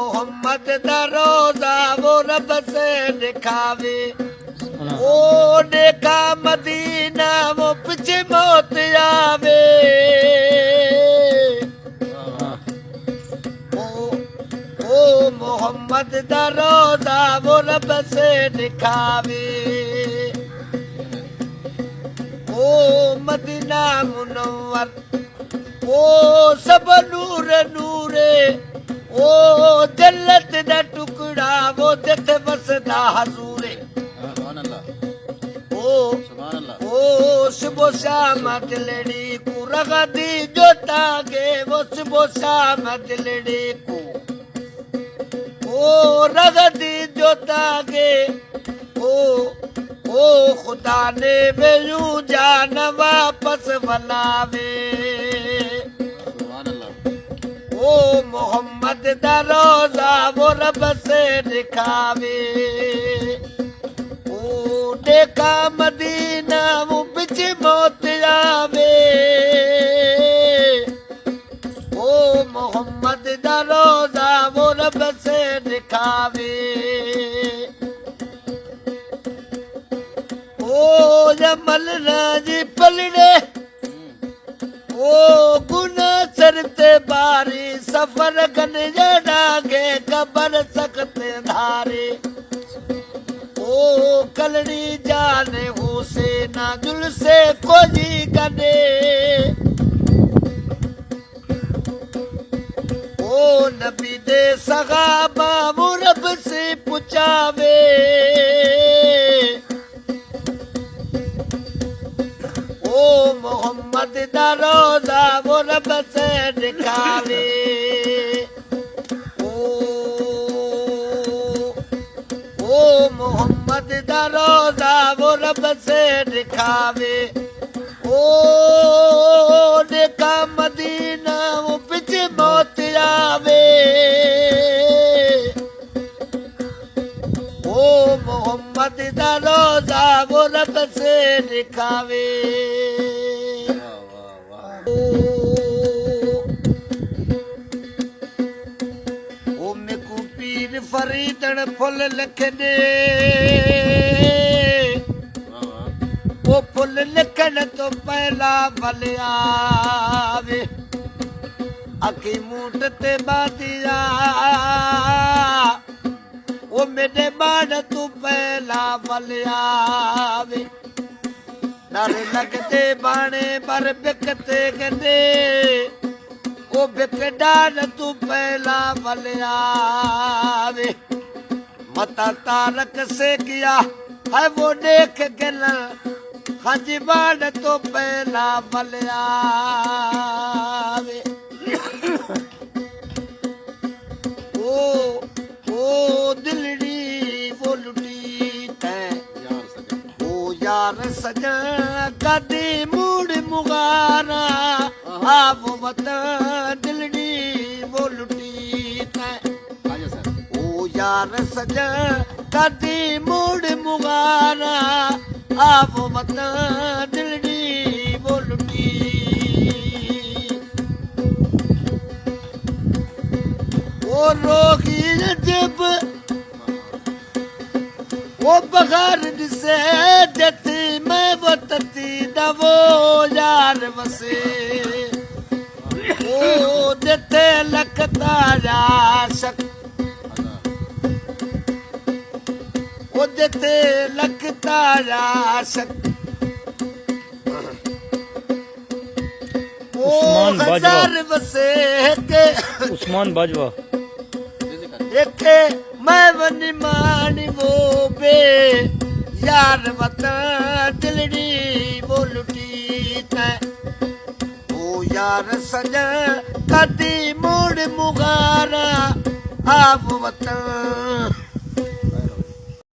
मोहम्मद दा रोजा वो रब से दिखावे ओ देखा मदीना वो पीछे मौत आवे ओ मोहम्मद दा रोजा वो रब से दिखावे ओ मदीना मुनव्वर ओ सब नूर नूरे ओ जन्नत दा टुकड़ा वो जिथे बसदा हजूरे ओ सुबह शाम दिलड़ी को रगदी जोतागे वो सुबह शाम दिलड़ी को ओ रगदी जोतागे ओ खुदा ने बेयू जान वापस बनावे ओ मोहम्मद दा रोजा वो रब से दिखावे ओ देखा मदीना वो बिच मौत आवे ओ मोहम्मद दा रोजा वो रब से दिखावे ओ जमल राजी पलड़े ओ गुना सरते बारी सफर गन जड़ागे कबर सकते धारे ओ कलड़ी जाने हुसैन जुल से कोजी गने ओ नबी दे सगाबा मुरब से पुचावे ओ मोहम्मद दा रोजा वो रब से दिखावे ओ मोहम्मद दा रोजा वो रब से दिखावे ओ देखा मदीना वो पीछे मौत आवे ओ मोहम्मद दा रोजा वो रब से दिखावे ओ मेकू पीर फरीदन फुल लिख दे ओ फुल लिखण तो पहला भलियावे अखी मूठ ते बादिया ओ मेरे बाण तू पहला भलियावे डर लगते बाणे पर बिकते गंदे ओ बिकडान तू पहला भलियावे मता तारक से किया है वो देख गल हज बाण तो पहला भलियावे ओ दिलड़ी वो लुटी तै ओ यार सजन कदी मूड़ मुगारा आप वतन दिलड़ी वो लुटी तै ओ यार सजन कदी मूड़ मुगारा आप वतन दिलड़ी वो लुटी ओ रोगी जब वो बगार से जती मैं वो तती दवो यार वसे ओ जते लखता जा सक ओ जते लखता जा सक ओ हजार वसे के उस्मान बाजवा एक मैं वनी मानी वो बे यार वतन दिलड़ी वो लुटी तै ओ यार सजन कदी मूड़ मुगारा आप वतन